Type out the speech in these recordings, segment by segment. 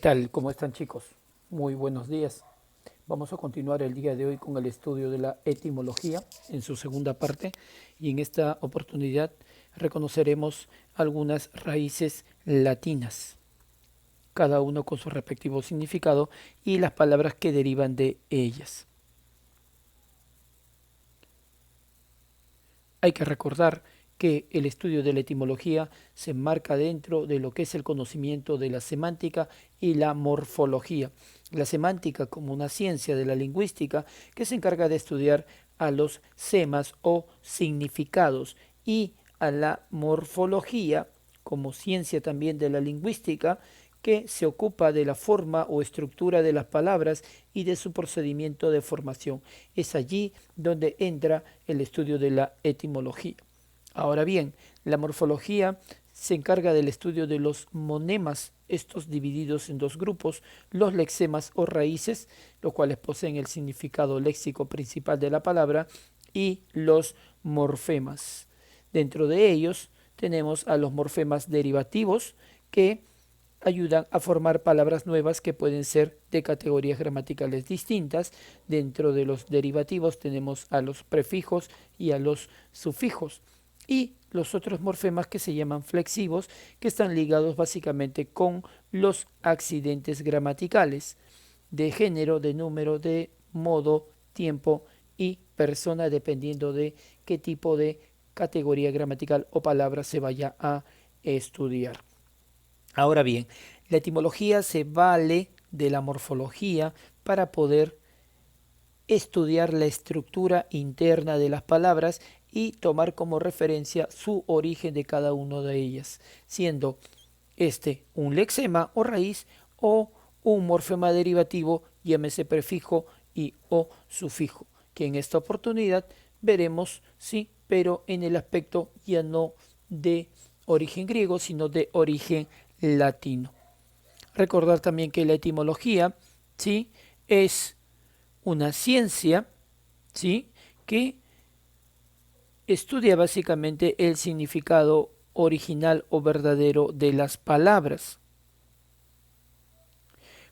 tal? ¿Cómo están, chicos? Muy buenos días. Vamos a continuar el día de hoy con el estudio de la etimología en su segunda parte y en esta oportunidad reconoceremos algunas raíces latinas, cada uno con su respectivo significado y las palabras que derivan de ellas. Hay que recordar que el estudio de la etimología se enmarca dentro de lo que es el conocimiento de la semántica y la morfología. La semántica como una ciencia de la lingüística que se encarga de estudiar a los semas o significados y a la morfología como ciencia también de la lingüística que se ocupa de la forma o estructura de las palabras y de su procedimiento de formación. Es allí donde entra el estudio de la etimología. Ahora bien, la morfología se encarga del estudio de los monemas, estos divididos en dos grupos, los lexemas o raíces, los cuales poseen el significado léxico principal de la palabra, y los morfemas. Dentro de ellos tenemos a los morfemas derivativos que ayudan a formar palabras nuevas que pueden ser de categorías gramaticales distintas. Dentro de los derivativos tenemos a los prefijos y a los sufijos. Y los otros morfemas que se llaman flexivos, que están ligados básicamente con los accidentes gramaticales de género, de número, de modo, tiempo y persona, dependiendo de qué tipo de categoría gramatical o palabra se vaya a estudiar. Ahora bien, la etimología se vale de la morfología para poder estudiar la estructura interna de las palabras y tomar como referencia su origen de cada una de ellas, siendo este un lexema o raíz o un morfema derivativo, llámese prefijo y o sufijo, que en esta oportunidad veremos, sí, pero en el aspecto ya no de origen griego, sino de origen latino. Recordar también que la etimología, ¿sí?, es una ciencia, ¿sí?, que estudia básicamente el significado original o verdadero de las palabras.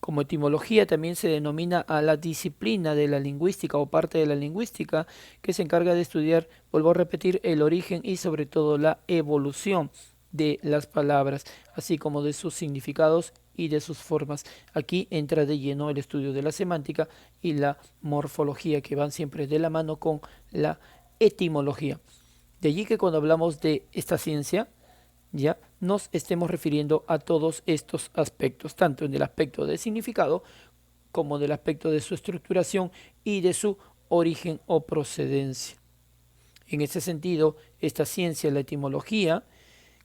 Como etimología también se denomina a la disciplina de la lingüística o parte de la lingüística que se encarga de estudiar, vuelvo a repetir, el origen y sobre todo la evolución de las palabras, así como de sus significados y de sus formas. Aquí entra de lleno el estudio de la semántica y la morfología, que van siempre de la mano con la etimología. De allí que cuando hablamos de esta ciencia, ya nos estemos refiriendo a todos estos aspectos, tanto en el aspecto de significado como del aspecto de su estructuración y de su origen o procedencia. En ese sentido, esta ciencia, la etimología,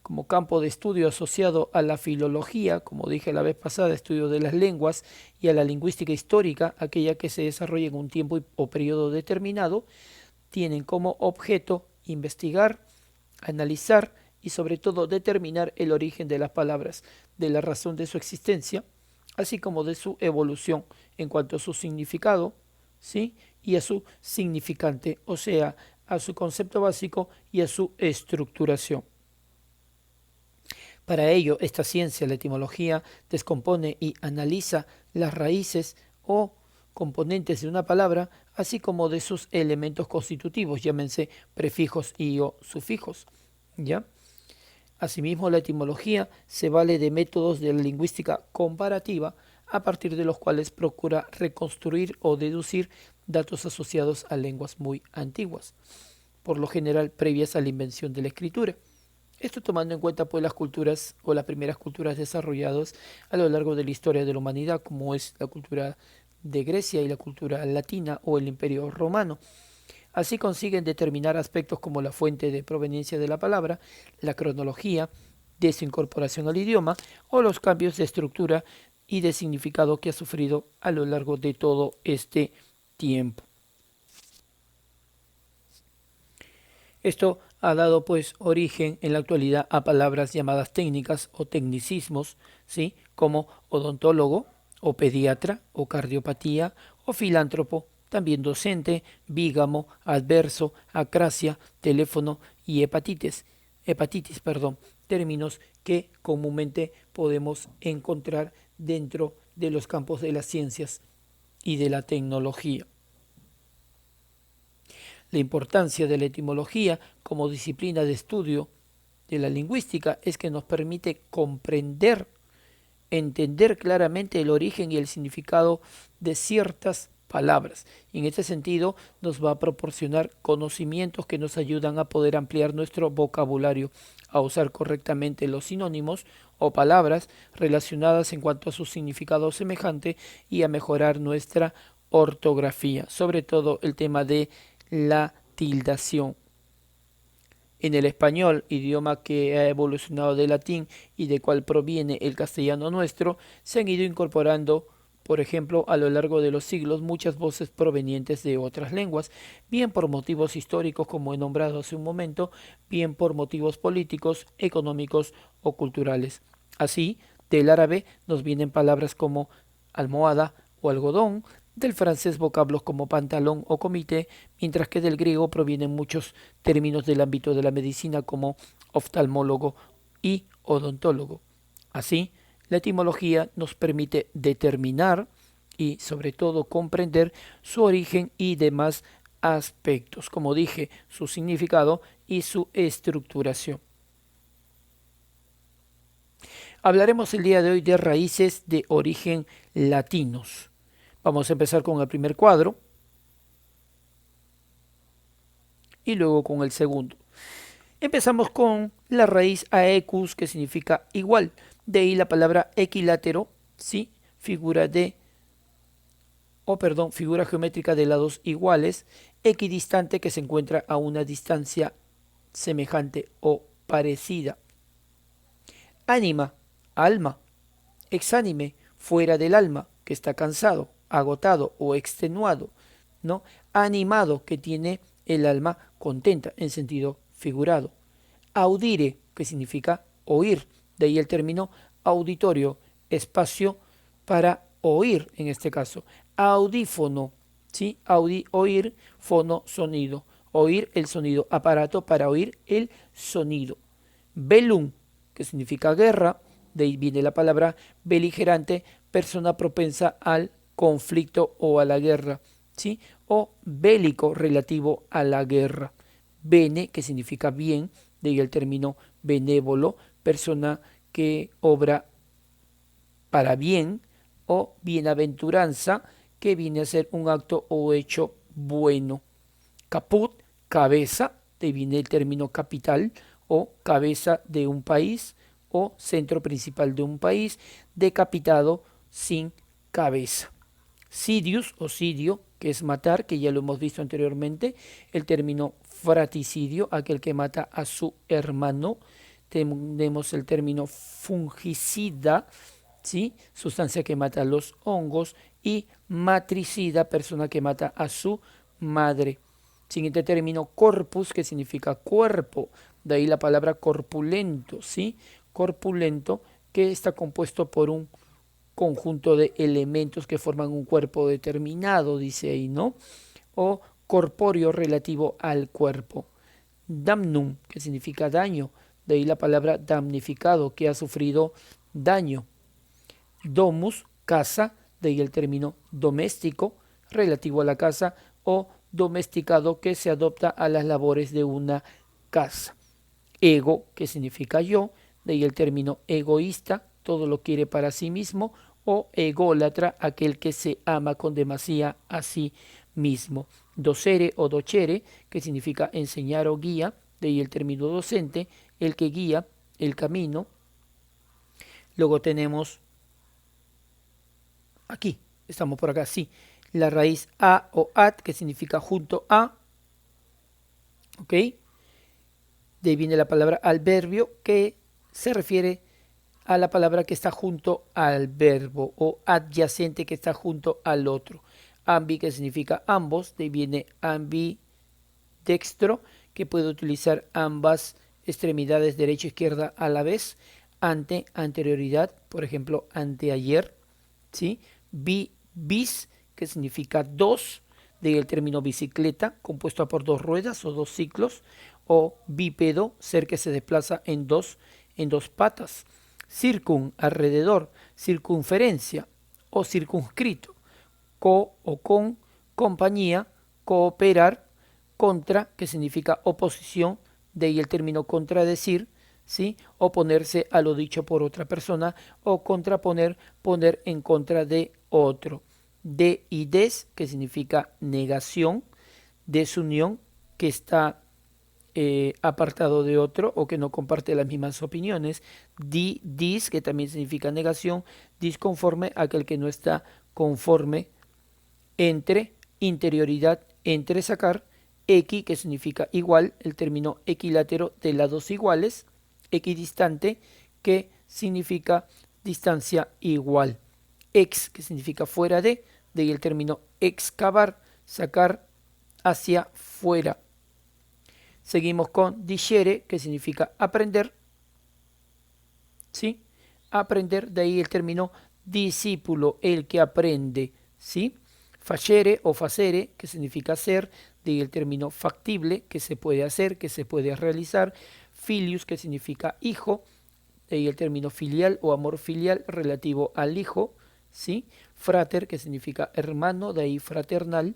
como campo de estudio asociado a la filología, como dije la vez pasada, estudio de las lenguas, y a la lingüística histórica, aquella que se desarrolla en un tiempo o periodo determinado, tienen como objeto investigar, analizar y sobre todo determinar el origen de las palabras, de la razón de su existencia, así como de su evolución en cuanto a su significado, ¿sí?, y a su significante, o sea, a su concepto básico y a su estructuración. Para ello, esta ciencia, la etimología, descompone y analiza las raíces o componentes de una palabra, así como de sus elementos constitutivos, llámense prefijos y o sufijos, ¿ya? Asimismo, la etimología se vale de métodos de la lingüística comparativa, a partir de los cuales procura reconstruir o deducir datos asociados a lenguas muy antiguas, por lo general previas a la invención de la escritura. Esto tomando en cuenta pues las culturas o las primeras culturas desarrolladas a lo largo de la historia de la humanidad, como es la cultura de Grecia y la cultura latina o el Imperio Romano. Así consiguen determinar aspectos como la fuente de proveniencia de la palabra, la cronología de su incorporación al idioma o los cambios de estructura y de significado que ha sufrido a lo largo de todo este tiempo. Esto ha dado pues origen en la actualidad a palabras llamadas técnicas o tecnicismos, ¿sí?, como odontólogo o pediatra o cardiopatía o filántropo, también docente, bígamo, adverso, acrasia, teléfono y hepatitis, términos que comúnmente podemos encontrar dentro de los campos de las ciencias y de la tecnología. La importancia de la etimología como disciplina de estudio de la lingüística es que nos permite comprender, entender claramente el origen y el significado de ciertas palabras. Y en este sentido nos va a proporcionar conocimientos que nos ayudan a poder ampliar nuestro vocabulario, a usar correctamente los sinónimos o palabras relacionadas en cuanto a su significado semejante y a mejorar nuestra ortografía, sobre todo el tema de la tildación. En el español, idioma que ha evolucionado del latín y de cual proviene el castellano nuestro, se han ido incorporando, por ejemplo, a lo largo de los siglos, muchas voces provenientes de otras lenguas, bien por motivos históricos, como he nombrado hace un momento, bien por motivos políticos, económicos o culturales. Así, del árabe nos vienen palabras como almohada o algodón, del francés vocablos como pantalón o comité, mientras que del griego provienen muchos términos del ámbito de la medicina como oftalmólogo y odontólogo. Así, la etimología nos permite determinar y sobre todo comprender su origen y demás aspectos, como dije, su significado y su estructuración. Hablaremos el día de hoy de raíces de origen latinos. Vamos a empezar con el primer cuadro y luego con el segundo. Empezamos con la raíz aecus, que significa igual. De ahí la palabra equilátero, ¿sí? Figura geométrica de lados iguales. Equidistante, que se encuentra a una distancia semejante o parecida. Ánima, alma. Exánime, fuera del alma, que está cansado, agotado o extenuado, ¿no? Animado, que tiene el alma contenta en sentido figurado. Audire, que significa oír, de ahí el término auditorio, espacio para oír en este caso. Audífono, ¿sí? Oír, fono, sonido. Oír el sonido, aparato para oír el sonido. Velum, que significa guerra, de ahí viene la palabra beligerante, persona propensa al conflicto o a la guerra, ¿sí? O bélico, relativo a la guerra. Bene, que significa bien, de ahí el término benévolo, persona que obra para bien, o bienaventuranza, que viene a ser un acto o hecho bueno. Caput, cabeza, de ahí viene el término capital, o cabeza de un país, o centro principal de un país, decapitado, sin cabeza. Sidius o sidio, que es matar, que ya lo hemos visto anteriormente, el término fraticidio, aquel que mata a su hermano. Tenemos el término fungicida, ¿sí? Sustancia que mata a los hongos, y matricida, persona que mata a su madre. Siguiente término, corpus, que significa cuerpo, de ahí la palabra corpulento, ¿sí? Corpulento, que está compuesto por un conjunto de elementos que forman un cuerpo determinado, dice ahí, ¿no? O corpóreo, relativo al cuerpo. Damnum, que significa daño, de ahí la palabra damnificado, que ha sufrido daño. Domus, casa, de ahí el término doméstico, relativo a la casa, o domesticado, que se adopta a las labores de una casa. Ego, que significa yo, de ahí el término egoísta, todo lo quiere para sí mismo, o ególatra, aquel que se ama con demasía a sí mismo. Docere o docere, que significa enseñar o guía, de ahí el término docente, el que guía el camino. Luego tenemos aquí, estamos por acá, sí, la raíz a o at, que significa junto a, ¿ok? De ahí viene la palabra adverbio, que se refiere a la palabra que está junto al verbo, o adyacente, que está junto al otro. Ambi, que significa ambos, de ahí viene ambidextro, que puede utilizar ambas extremidades, derecha e izquierda a la vez. Ante, anterioridad, por ejemplo, anteayer, ¿sí? Bis, que significa dos, de ahí el término bicicleta, compuesto por dos ruedas o dos ciclos. O bípedo, ser que se desplaza en dos patas. Circun, alrededor, circunferencia o circunscrito. Co o con, compañía, cooperar, contra, que significa oposición, de ahí el término contradecir, ¿sí? Oponerse a lo dicho por otra persona, o contraponer, poner en contra de otro. De y des, que significa negación, desunión, que está apartado de otro o que no comparte las mismas opiniones. Dis, que también significa negación, disconforme, aquel que no está conforme. Entre, interioridad, entre sacar. Equi, que significa igual, el término equilátero de lados iguales. Equidistante, que significa distancia igual. Ex, que significa fuera de ahí el término excavar, sacar hacia fuera. Seguimos con discere, que significa aprender, ¿sí? Aprender, de ahí el término discípulo, el que aprende, ¿sí? Facere o facere, que significa hacer, de ahí el término factible, que se puede hacer, que se puede realizar. Filius, que significa hijo, de ahí el término filial o amor filial relativo al hijo, ¿sí? Frater, que significa hermano, de ahí fraternal,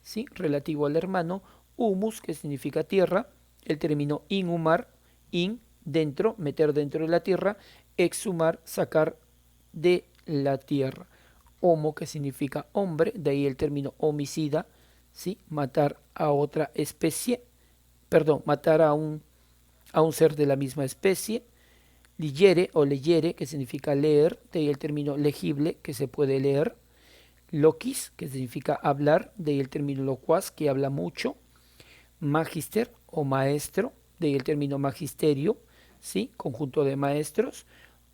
¿sí? Relativo al hermano. Humus, que significa tierra, el término inhumar, in, dentro, meter dentro de la tierra, exhumar, sacar de la tierra. Homo, que significa hombre, de ahí el término homicida, ¿sí? Matar a otra especie, perdón, matar a un ser de la misma especie. Ligere o leyere, que significa leer, de ahí el término legible, que se puede leer. Loquis, que significa hablar, de ahí el término locuaz, que habla mucho. Magister o maestro, de ahí el término magisterio, ¿sí? Conjunto de maestros.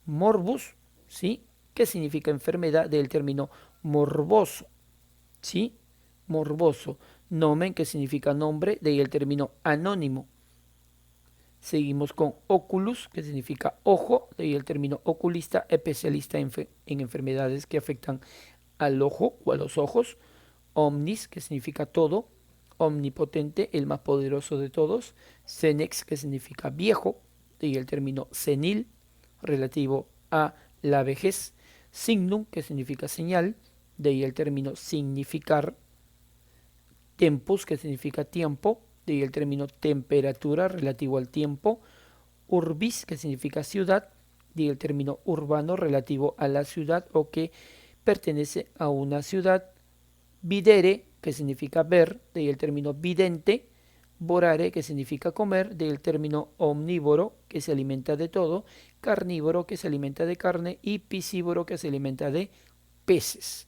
Morbus, ¿sí? Que significa enfermedad, del término morboso, ¿sí? Morboso. Nomen, que significa nombre, de ahí el término anónimo. Seguimos con oculus, que significa ojo, de ahí el término oculista, especialista en enfermedades que afectan al ojo o a los ojos. Omnis, que significa todo. Omnipotente, el más poderoso de todos. Senex, que significa viejo, de ahí el término senil, relativo a la vejez. Signum, que significa señal, de ahí el término significar. Tempus, que significa tiempo, de ahí el término temperatura, relativo al tiempo. Urbis, que significa ciudad, de ahí el término urbano, relativo a la ciudad o que pertenece a una ciudad. Videre, que significa ver, de ahí el término vidente. Vorare, que significa comer, del término omnívoro, que se alimenta de todo. Carnívoro, que se alimenta de carne. Y piscívoro, que se alimenta de peces.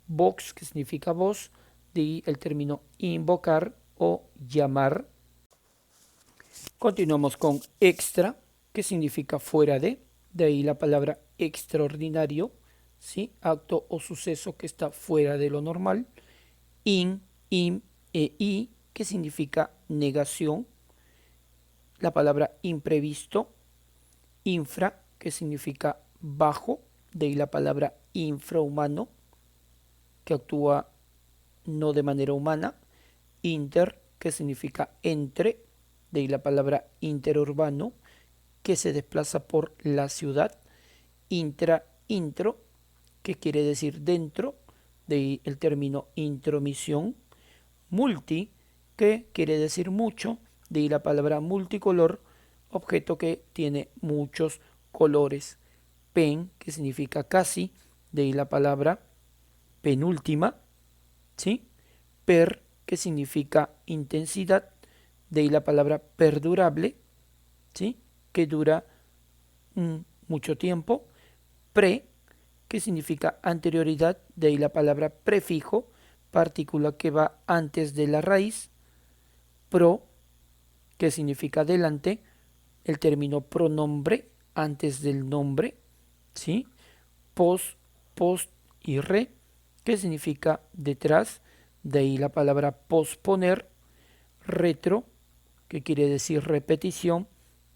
Vox, que significa voz, de ahí el término invocar o llamar. Continuamos con extra, que significa fuera de ahí la palabra extraordinario, ¿sí? Acto o suceso que está fuera de lo normal. In, im e i, que significa negación. La palabra imprevisto. Infra, que significa bajo, de ahí la palabra infrahumano, que actúa no de manera humana. Inter, que significa entre, de ahí la palabra interurbano, que se desplaza por la ciudad. Intra, intro, que quiere decir dentro, de ahí el término intromisión. Multi, que quiere decir mucho, de ahí la palabra multicolor, objeto que tiene muchos colores. Pen, que significa casi, de ahí la palabra penúltima, ¿sí? Per, que significa intensidad, de ahí la palabra perdurable, ¿sí? Que dura mucho tiempo. Pre, que significa anterioridad, de ahí la palabra prefijo, partícula que va antes de la raíz. Pro, que significa delante, el término pronombre, antes del nombre, ¿sí? Post y re, que significa detrás, de ahí la palabra posponer. Retro, que quiere decir repetición,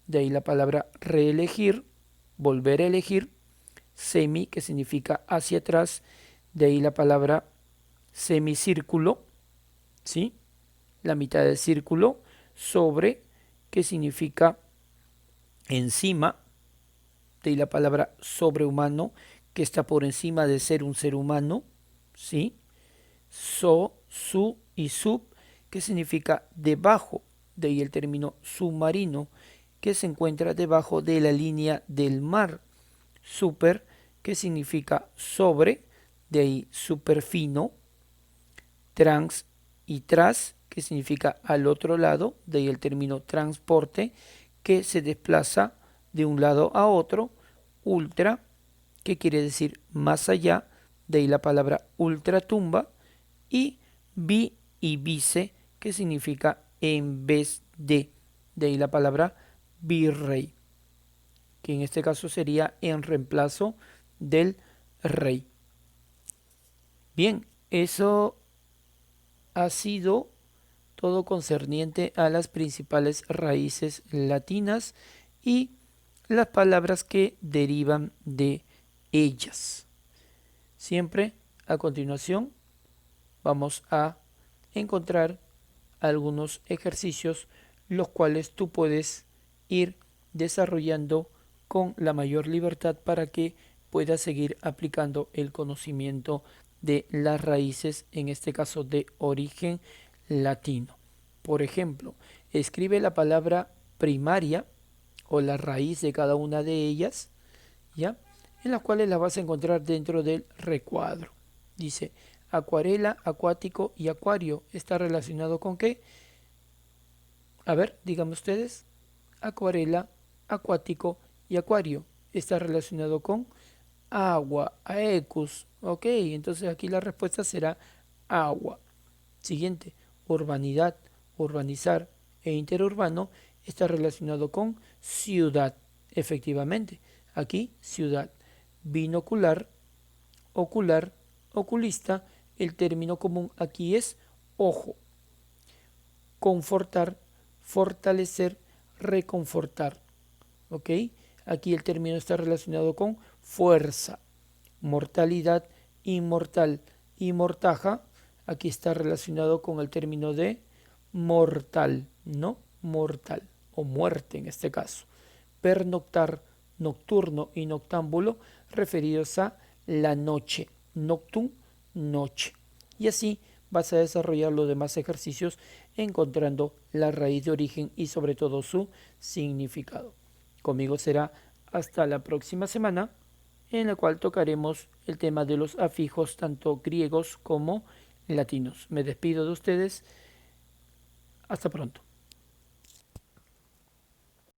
de ahí la palabra reelegir, volver a elegir. Semi, que significa hacia atrás, de ahí la palabra semicírculo, ¿sí? La mitad del círculo. Sobre, que significa encima, de la palabra sobrehumano, que está por encima de ser un ser humano, ¿sí? So, su y sub, que significa debajo, de ahí el término submarino, que se encuentra debajo de la línea del mar. Super, que significa sobre, de ahí superfino. Trans y tras, que significa al otro lado, de ahí el término transporte, que se desplaza de un lado a otro. Ultra, que quiere decir más allá, de ahí la palabra ultratumba. Y bi y vice, que significa en vez de ahí la palabra virrey, que en este caso sería en reemplazo del rey. Bien, eso ha sido todo concerniente a las principales raíces latinas y las palabras que derivan de ellas. Siempre a continuación vamos a encontrar algunos ejercicios los cuales tú puedes ir desarrollando con la mayor libertad para que puedas seguir aplicando el conocimiento de las raíces, en este caso de origen latino. Por ejemplo, escribe la palabra primaria o la raíz de cada una de ellas, ¿ya? En las cuales las vas a encontrar dentro del recuadro. Dice, acuarela, acuático y acuario. ¿Está relacionado con qué? A ver, díganme ustedes. Acuarela, acuático y acuario. Está relacionado con agua, aecus. Ok, entonces aquí la respuesta será agua. Siguiente, urbanidad, urbanizar e interurbano está relacionado con ciudad. Efectivamente, aquí ciudad. Binocular, ocular, oculista, el término común aquí es ojo. Confortar, fortalecer, reconfortar. ¿Ok? Aquí el término está relacionado con fuerza. Mortalidad, inmortal y mortaja. Aquí está relacionado con el término de mortal, ¿no? Mortal o muerte en este caso. Pernoctar, nocturno y noctámbulo referidos a la noche. Noctum, noche. Y así vas a desarrollar los demás ejercicios encontrando la raíz de origen y sobre todo su significado. Conmigo será hasta la próxima semana, en la cual tocaremos el tema de los afijos tanto griegos como latinos. Me despido de ustedes. Hasta pronto.